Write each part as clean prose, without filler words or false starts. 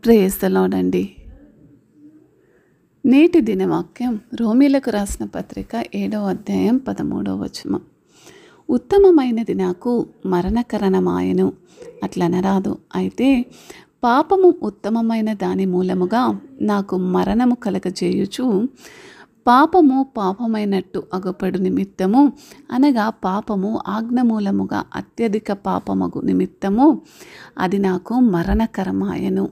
Praise the lord అండి. నేటి దినవాక్యం రోమీలకు రాసిన పత్రిక 7వ అధ్యాయం 13వ వచనం. ఉత్తమమైనది నాకు మరణకరణమాయను అట్లనరాదు, అయితే పాపము ఉత్తమమైన దాని మూలముగా నాకు మరణము కలగజేయుచు పాపము పాపమైనట్టు అగుపడు నిమిత్తము, అనగా పాపము ఆజ్ఞ మూలముగా అత్యధిక పాపమగు నిమిత్తము అది నాకు మరణకరమాయను.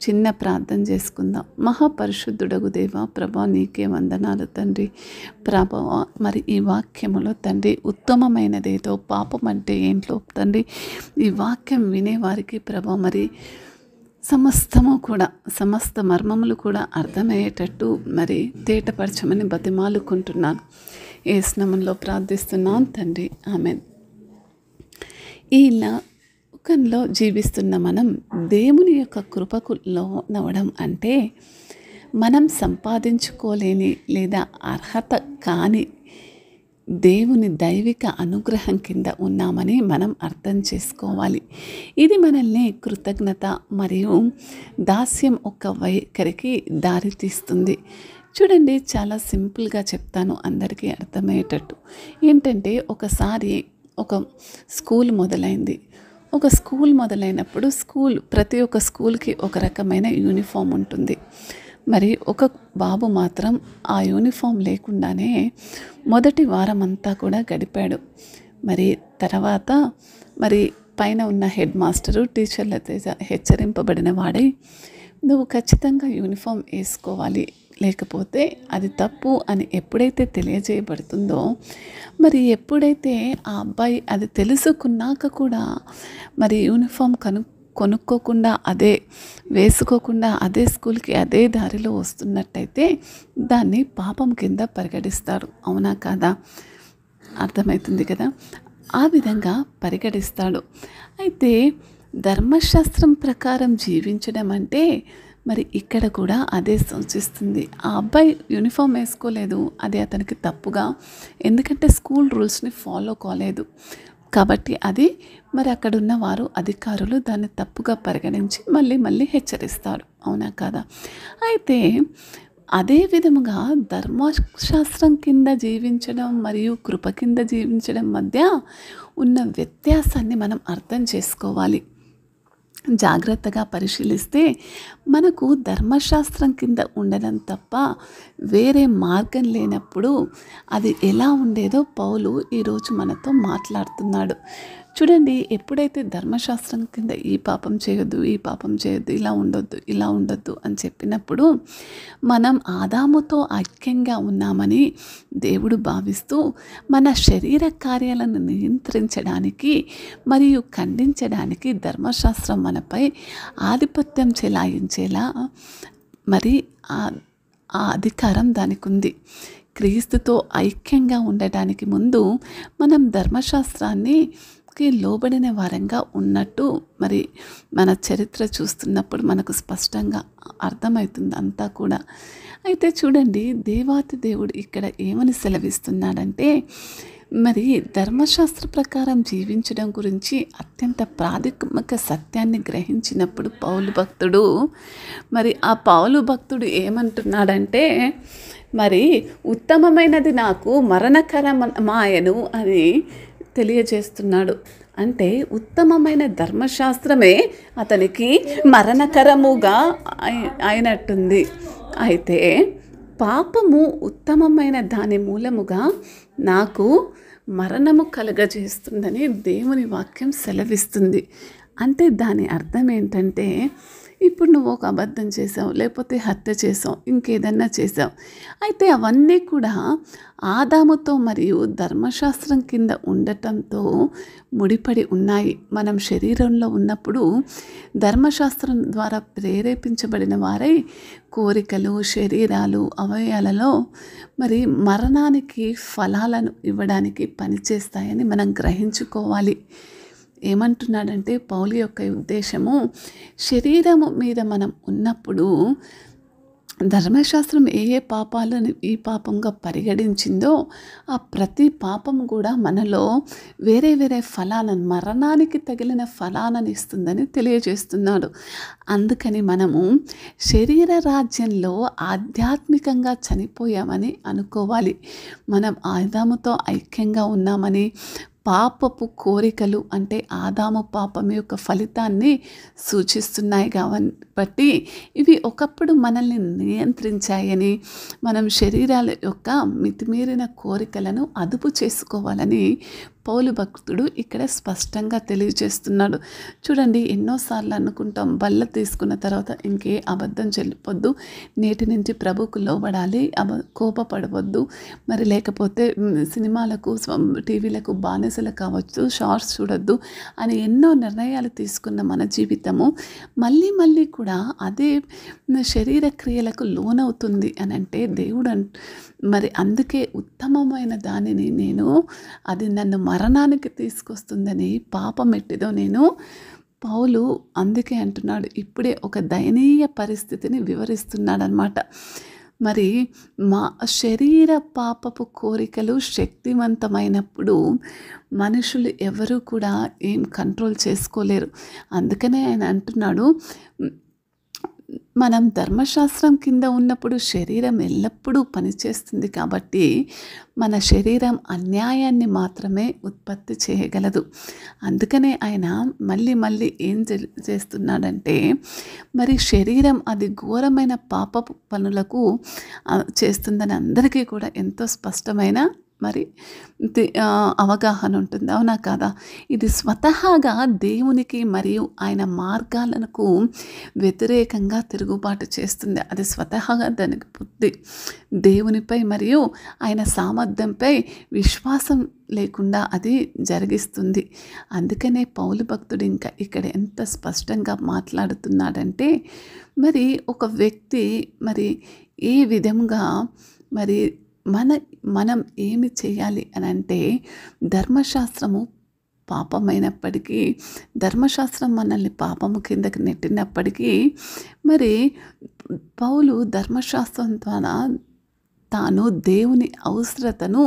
చిన్న ప్రార్థన చేసుకుందాం. మహాపరిశుద్ధుడగు దేవా, ప్రభా నీకే వందనాలు తండ్రి. ప్రభావ మరి ఈ వాక్యములో తండ్రి ఉత్తమమైనదేదో పాపం అంటే ఏంటో తండ్రి ఈ వాక్యం వినేవారికి ప్రభా మరి సమస్త మర్మములు కూడా అర్థమయ్యేటట్టు మరి తేటపరచమని బతిమాలుకుంటున్నాను. ఏ స్నామంలో ప్రార్థిస్తున్నాను తండ్రి, ఆమెన్. ఈ లోకంలో జీవిస్తున్న మనం దేవుని యొక్క కృపకు లోనవడం అంటే మనం సంపాదించుకోలేని లేదా అర్హత కాని దేవుని దైవిక అనుగ్రహం కింద ఉన్నామని మనం అర్థం చేసుకోవాలి. ఇది మనల్ని కృతజ్ఞత మరియు దాస్యం ఒక వైఖరికి దారితీస్తుంది. చూడండి, చాలా సింపుల్గా చెప్తాను అందరికీ అర్థమయ్యేటట్టు. ఏంటంటే ఒకసారి ఒక స్కూల్ మొదలైంది. ఒక స్కూల్ మొదలైనప్పుడు ప్రతి ఒక్క స్కూల్కి ఒక రకమైన యూనిఫామ్ ఉంటుంది. మరి ఒక బాబు మాత్రం ఆ యూనిఫామ్ లేకుండానే మొదటి వారం అంతా కూడా గడిపాడు. మరి తర్వాత మరి పైన ఉన్న హెడ్ మాస్టరు టీచర్ల హెచ్చరింపబడిన వాడై నువ్వు ఖచ్చితంగా యూనిఫామ్ వేసుకోవాలి, లేకపోతే అది తప్పు అని ఎప్పుడైతే తెలియజేయబడుతుందో, మరి ఎప్పుడైతే ఆ అబ్బాయి అది తెలుసుకున్నాక కూడా మరి యూనిఫామ్ కొనుక్కోకుండా వేసుకోకుండా అదే స్కూల్కి అదే దారిలో వస్తున్నట్టయితే దాన్ని పాపం కింద పరిగణిస్తారు. అవునా కాదా? అర్థమవుతుంది కదా? ఆ విధంగా పరిగణిస్తాడు. అయితే ధర్మశాస్త్రం ప్రకారం జీవించడం అంటే మరి ఇక్కడ కూడా అదే సూచిస్తుంది. ఆ అబ్బాయి యూనిఫామ్ వేసుకోలేదు, అది అతనికి తప్పుగా, ఎందుకంటే స్కూల్ రూల్స్ని ఫాలో కాలేదు కాబట్టి అది మరి అక్కడున్న వారు అధికారులు దాన్ని తప్పుగా పరిగణించి మళ్ళీ హెచ్చరిస్తారు. అవునా కాదా? అయితే అదే విధముగా ధర్మశాస్త్రం కింద జీవించడం మరియు కృప కింద జీవించడం మధ్య ఉన్న వ్యత్యాసాన్ని మనం అర్థం చేసుకోవాలి. జాగ్రత్తగా పరిశీలిస్తే మనకు ధర్మశాస్త్రం కింద ఉండడం తప్ప వేరే మార్గం లేనప్పుడు అది ఎలా ఉండేదో పౌలు ఈరోజు మనతో మాట్లాడుతున్నాడు. చూడండి, ఎప్పుడైతే ధర్మశాస్త్రం కింద ఈ పాపం చేయొద్దు, ఇలా ఉండొద్దు అని చెప్పినప్పుడు మనం ఆదాముతో ఐక్యంగా ఉన్నామని దేవుడు భావిస్తూ మన శరీర కార్యాలను నియంత్రించడానికి మరియు ఖండించడానికి ధర్మశాస్త్రం మనపై ఆధిపత్యం చెలాయించేలా మరి ఆ అధికారం దానికి ఉంది. క్రీస్తుతో ఐక్యంగా ఉండటానికి ముందు మనం ధర్మశాస్త్రానికి లోబడిన వారంగా ఉన్నట్టు మరి మన చరిత్ర చూస్తున్నప్పుడు మనకు స్పష్టంగా అర్థమవుతుంది అంతా కూడా. అయితే చూడండి, దేవాతి దేవుడు ఇక్కడ ఏమని సెలవిస్తున్నాడంటే మరి ధర్మశాస్త్ర ప్రకారం జీవించడం గురించి అత్యంత ప్రాథమిక సత్యాన్ని గ్రహించినప్పుడు పౌలు భక్తుడు ఏమంటున్నాడంటే మరి ఉత్తమమైనది నాకు మరణకరమాయను అని తెలియజేస్తున్నాడు. అంటే ఉత్తమమైన ధర్మశాస్త్రమే అతనికి మరణకరముగా అయినట్టుంది. అయితే పాపము ఉత్తమమైన దాని మూలముగా నాకు మరణము కలుగజేస్తుందని దేవుని వాక్యం సెలవిస్తుంది. అంటే దాని అర్థం ఏంటంటే, ఇప్పుడు నువ్వు ఒక అబద్ధం చేసావు, లేకపోతే హత్య చేసావు, ఇంకేదన్నా చేసావు, అయితే అవన్నీ కూడా ఆదాముతో మరియు ధర్మశాస్త్రం కింద ఉండటంతో ముడిపడి ఉన్నాయి. మనం శరీరంలో ఉన్నప్పుడు ధర్మశాస్త్రం ద్వారా ప్రేరేపించబడిన వారై కోరికలు, శరీరాలు, అవయవాలలో మరి మరణానికి ఫలాలను ఇవ్వడానికి పనిచేస్తాయని మనం గ్రహించుకోవాలి. ఏమంటున్నాడంటే పౌలు యొక్క ఉద్దేశము, శరీరము మీద మనం ఉన్నప్పుడు ధర్మశాస్త్రం ఏ ఏ పాపాలను ఈ పాపంగా పరిగణించిందో ఆ ప్రతి పాపం కూడా మనలో వేరే వేరే ఫలాలను, మరణానికి తగిలిన ఫలాలను ఇస్తుందని తెలియజేస్తున్నాడు. అందుకని మనము శరీర రాజ్యంలో ఆధ్యాత్మికంగా చనిపోయామని అనుకోవాలి. మనం ఆదాముతో ఐక్యంగా ఉన్నామని, పాపపు కోరికలు అంటే ఆదాము పాపం యొక్క ఫలితాన్ని సూచిస్తున్నాయి కాబట్టి ఇవి ఒకప్పుడు మనల్ని నియంత్రించాయని, మనం శరీరాల యొక్క మితిమీరిన కోరికలను అదుపు చేసుకోవాలని పౌలు భక్తుడు ఇక్కడ స్పష్టంగా తెలియజేస్తున్నాడు. చూడండి, ఎన్నోసార్లు అనుకుంటాం బల్ల తీసుకున్న తర్వాత ఇంకే అబద్ధం చెల్లిపోద్దు, నేటి నుంచి ప్రభుకు లోబడాలి, కోపపడవద్దు, మరి లేకపోతే సినిమాలకు టీవీలకు బానిసలు కావచ్చు, షార్ట్స్ చూడొద్దు అని ఎన్నో నిర్ణయాలు తీసుకున్న మన జీవితము మళ్ళీ మళ్ళీ కూడా అదే శరీర క్రియలకు లోనవుతుంది అని అంటే దేవుడు మరి అందుకే ఉత్తమమైన దానిని నేను, అది నన్ను మరణానికి తీసుకొస్తుందని పాపం ఎట్టిదో నేను, పౌలు అందుకే అంటున్నాడు. ఇప్పుడే ఒక దయనీయ పరిస్థితిని వివరిస్తున్నాడనమాట. మరి మా శరీర పాపపు కోరికలు శక్తివంతమైనప్పుడు మనుషులు ఎవరు కూడా ఏం కంట్రోల్ చేసుకోలేరు. అందుకనే ఆయన అంటున్నాడు, మనం ధర్మశాస్త్రం కింద ఉన్నప్పుడు శరీరం ఎల్లప్పుడూ పనిచేస్తుంది కాబట్టి మన శరీరం అన్యాయాన్ని మాత్రమే ఉత్పత్తి చేయగలదు. అందుకనే ఆయన మళ్ళీ మళ్ళీ ఏం చేస్తున్నాడంటే, మరి శరీరం అది ఘోరమైన పాపపు పనులకు చేస్తుందని అందరికీ కూడా ఎంతో స్పష్టమైన మరి అవగాహన ఉంటుంది, అవునా కాదా? ఇది స్వతహాగా దేవునికి మరియు ఆయన మార్గాలకు వ్యతిరేకంగా తిరుగుబాటు చేస్తుంది. అది స్వతహాగా దానికి బుద్ధి దేవునిపై మరియు ఆయన సామర్థ్యంపై విశ్వాసం లేకుండా అది జరిగిస్తుంది. అందుకనే పౌలు భక్తుడు ఇంకా ఇక్కడ ఎంత స్పష్టంగా మాట్లాడుతున్నాడంటే, మరి ఒక వ్యక్తి మరి ఏ విధంగా మరి మనం ఏమి చేయాలి అని అంటే, ధర్మశాస్త్రము పాపమైనప్పటికీ, ధర్మశాస్త్రం మనల్ని పాపము కిందకి నెట్టినప్పటికీ, మరి పౌలు ధర్మశాస్త్రం ద్వారా తాను దేవుని అవసరతను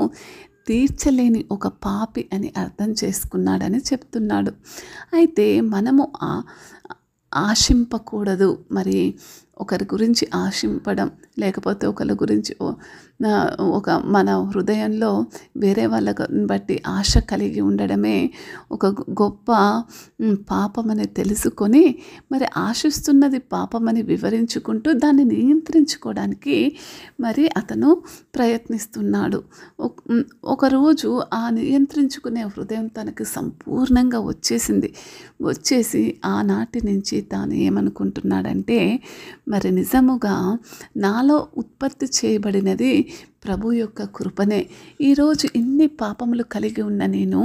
తీర్చలేని ఒక పాపి అని అర్థం చేసుకున్నాడని చెప్తున్నాడు. అయితే మనము ఆశింపకూడదు. మరి ఒకరి గురించి ఆశింపడం, లేకపోతే ఒకరి గురించి ఒక మన హృదయంలో వేరే వాళ్ళని బట్టి ఆశ కలిగి ఉండడమే ఒక గొప్ప పాపమని తెలుసుకొని మరి ఆశిస్తున్నది పాపమని వివరించుకుంటూ దాన్ని నియంత్రించుకోవడానికి మరి అతను ప్రయత్నిస్తున్నాడు. ఒకరోజు ఆ నియంత్రించుకునే హృదయం తనకు సంపూర్ణంగా వచ్చేసి ఆనాటి నుంచి తాను ఏమనుకుంటున్నాడంటే, మరి నిజముగా నాలో ఉత్పత్తి చేయబడినది ప్రభు యొక్క కృపనే. ఈరోజు ఇన్ని పాపములు కలిగి ఉన్న నేను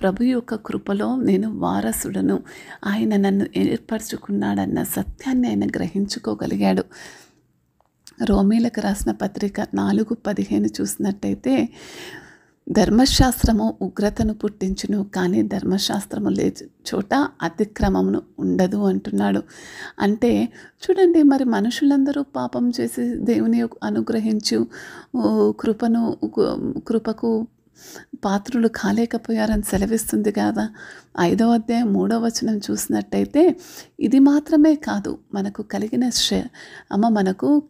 ప్రభు యొక్క కృపలో నేను వారసుడను, ఆయన నన్ను ఏర్పరచుకున్నాడన్న సత్యాన్ని ఆయన గ్రహించుకోగలిగాడు. రోమీలకు రాసిన పత్రిక 4:15 చూసినట్టయితే, ధర్మశాస్త్రము ఉగ్రతను పుట్టించును, కానీ ధర్మశాస్త్రము లే చోట అతిక్రమమును ఉండదు అంటున్నాడు. అంటే చూడండి, మరి మనుషులందరూ పాపం చేసి దేవుని అనుగ్రహించు కృపకు పాత్రులు కాలేకపోయారని సెలవిస్తుంది కదా. 5వ అధ్యాయం 3వ వచనం చూసినట్టయితే, ఇది మాత్రమే కాదు, మనకు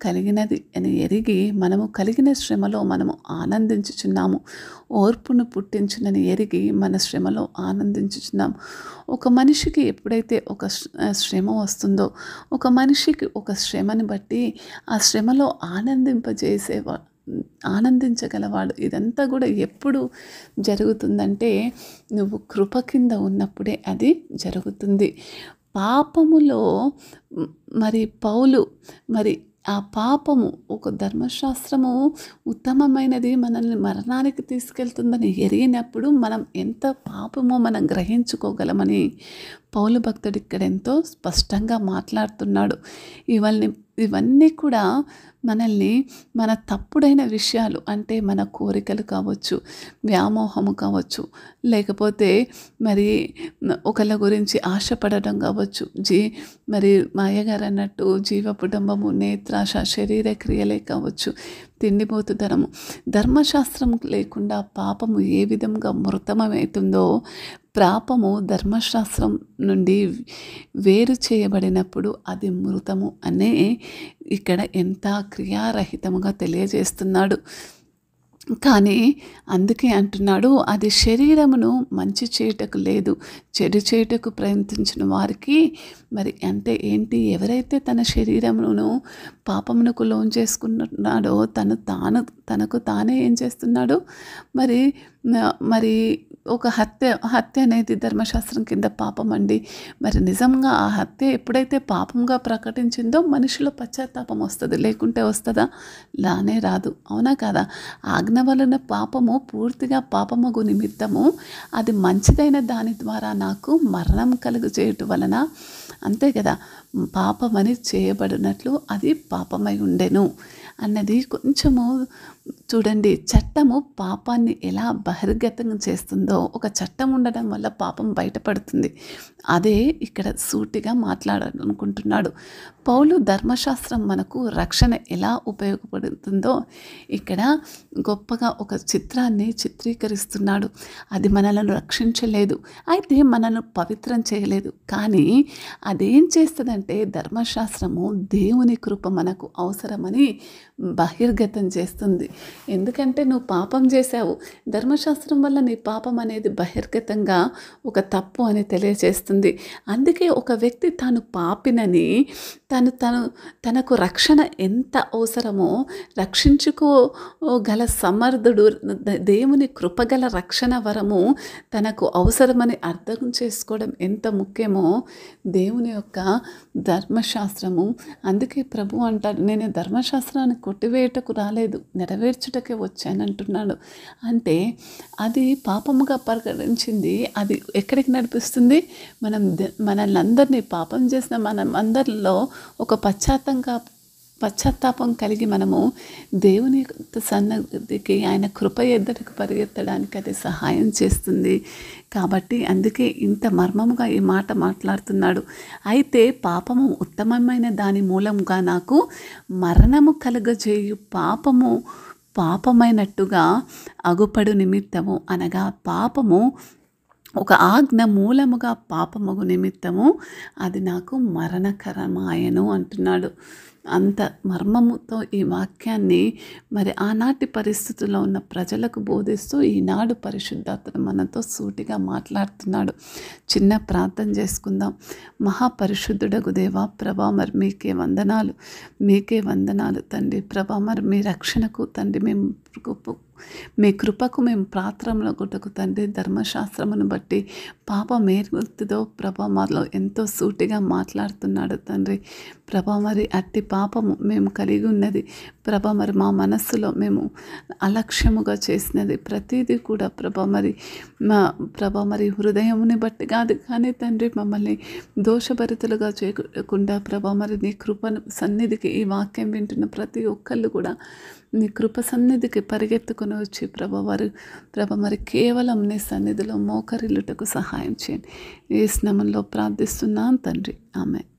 కలిగినది అని ఎరిగి మనము కలిగిన శ్రమలో మనము ఆనందించుచున్నాము, ఓర్పును పుట్టించునని ఎరిగి మన శ్రమలో ఆనందించుచున్నాము. ఒక మనిషికి ఎప్పుడైతే ఒక శ్రమ వస్తుందో, ఒక మనిషికి ఒక శ్రమని బట్టి ఆ శ్రమలో ఆనందించగలవాడు. ఇదంతా కూడా ఎప్పుడు జరుగుతుందంటే, నువ్వు కృప కింద ఉన్నప్పుడే అది జరుగుతుంది. పాపములో మరి పౌలు మరి ఆ పాపము, ఒక ధర్మశాస్త్రము ఉత్తమమైనది, మనల్ని మరణానికి తీసుకెళ్తుందని ఎరిగినప్పుడు మనం ఎంత పాపమో మనం గ్రహించుకోగలమని పౌలు భక్తుడు ఇక్కడ ఎంతో స్పష్టంగా మాట్లాడుతున్నాడు. ఇవన్నీ కూడా మనల్ని మన తప్పుడైన విషయాలు, అంటే మన కోరికలు కావచ్చు, వ్యామోహము కావచ్చు, లేకపోతే మరి ఒకళ్ళ గురించి ఆశపడడం కావచ్చు, మరి మా అయ్యగారు అన్నట్టు జీవపుడంబము, నేత్రాశ, శరీర క్రియలే కావచ్చు, తిండిపోతుదనము. ధర్మశాస్త్రం లేకుండా పాపము ఏ విధంగా మృతమవుతుందో, పాపము ధర్మశాస్త్రం నుండి వేరు చేయబడినప్పుడు అది మృతము అనే ఇక్కడ ఎంత క్రియారహితముగా తెలియజేస్తున్నాడు. కానీ అందుకే అంటున్నాడు, అది శరీరమును మంచి చేయుటకు లేదు, చెడు చేయుటకు ప్రయత్నించిన వారికి. మరి అంటే ఏంటి? ఎవరైతే తన శరీరమును పాపమునకు లోన్ చేసుకున్నాడో తనకు తానే ఏం చేస్తున్నాడు? మరి ఒక హత్య అనేది ధర్మశాస్త్రం కింద పాపం అండి. మరి నిజంగా ఆ హత్య ఎప్పుడైతే పాపంగా ప్రకటించిందో మనిషిలో పశ్చాత్తాపం వస్తుంది, లేకుంటే వస్తుందా? లానే రాదు. అవునా కాదా? ఆజ్ఞ వలన పాపము పూర్తిగా పాపమగు నిమిత్తము అది మంచిదైన దాని ద్వారా నాకు మరణం కలుగు చేయటం వలన, అంతే కదా, పాపమని చేయబడినట్లు అది పాపమై ఉండెను అన్నది కొంచెము చూడండి. చట్టము పాపాన్ని ఎలా బహిర్గతం చేస్తుందో, ఒక చట్టం ఉండడం వల్ల పాపం బయటపడుతుంది. అదే ఇక్కడ సూటిగా మాట్లాడాలనుకుంటున్నాడు పౌలు. ధర్మశాస్త్రం మనకు రక్షణ ఎలా ఉపయోగపడుతుందో ఇక్కడ గొప్పగా ఒక చిత్రాన్ని చిత్రీకరిస్తున్నాడు. అది మనల్ని రక్షించలేదు, అయితే మనల్ని పవిత్రం చేయలేదు. కానీ అదేం చేస్తుందంటే, ధర్మశాస్త్రము దేవుని కృప మనకు అవసరమని బహిర్గతం చేస్తుంది. ఎందుకంటే నువ్వు పాపం చేశావు, ధర్మశాస్త్రం వల్ల నీ పాపం అనేది బహిర్గతంగా ఒక తప్పు అని తెలియజేస్తుంది. అందుకే ఒక వ్యక్తి తాను పాపినని, తనకు రక్షణ ఎంత అవసరమో, రక్షించుకోగల సమర్థుడు, దేవుని కృపగల రక్షణ వరము తనకు అవసరమని అర్థం చేసుకోవడం ఎంత ముఖ్యమో దేవుని యొక్క ధర్మశాస్త్రము. అందుకే ప్రభు అంటాడు, నేను ధర్మశాస్త్రాన్ని కొట్టివేయటకు రాలేదు, నెరవేర్చుటకే వచ్చానంటున్నాడు. అంటే అది పాపముగా పరిగణించింది, అది ఎక్కడికి నడిపిస్తుంది? మనల్ని అందరినీ, పాపం చేసిన మనం అందరిలో ఒక పశ్చాత్తాపం కలిగి మనము దేవుని సన్నిధికి, ఆయన కృప ఎద్దటకు పరిగెత్తడానికి అది సహాయం చేస్తుంది. కాబట్టి అందుకే ఇంత మర్మముగా ఈ మాట మాట్లాడుతున్నాడు. అయితే పాపము ఉత్తమమైన దాని మూలంగా నాకు మరణము కలుగజేయు పాపమైనట్టుగా అగుపడు నిమిత్తము, అనగా పాపము ఒక ఆజ్ఞ మూలముగా పాపముగు నిమిత్తము అది నాకు మరణకరమాయను అంటున్నాడు. అంత మర్మముతో ఈ వాక్యాన్ని మరి ఆనాటి పరిస్థితుల్లో ఉన్న ప్రజలకు బోధిస్తూ ఈనాడు పరిశుద్ధాత్మ మనతో సూటిగా మాట్లాడుతున్నాడు. చిన్న ప్రార్థన చేసుకుందాం. మహాపరిశుద్ధుడగు దేవా, ప్రభా, మరి మీకే వందనాలు తండ్రి. ప్రభా, మరి మీ రక్షణకు తండ్రి మీ కృపకు మేము పాత్రముల గుటకు తండ్రి, ధర్మశాస్త్రమును బట్టి పాపం ఏర్గుతుందో ప్రభా మాలో ఎంతో సూటిగా మాట్లాడుతున్నాడు తండ్రి. ప్రభా, మరి అట్టి పాపము మేము కలిగి ఉన్నది ప్రభా, మరి మా మనస్సులో మేము అలక్ష్యముగా చేసినది ప్రతిదీ కూడా ప్రభా మరి హృదయముని బట్టి కాదు కానీ తండ్రి, మమ్మల్ని దోషభరితులుగా చేయకుండా ప్రభా, మరి నీ కృపను సన్నిధికి ఈ వాక్యం వింటున్న ప్రతి ఒక్కళ్ళు కూడా నీ కృప సన్నిధికి పరిగెత్తుకొని వచ్చి ప్రభా మరి కేవలం నీ సన్నిధిలో మోకరిల్లుటకు సహాయం చేయండి. ఈ స్నామంలో ప్రార్థిస్తున్నాను తండ్రి. ఆమెన్.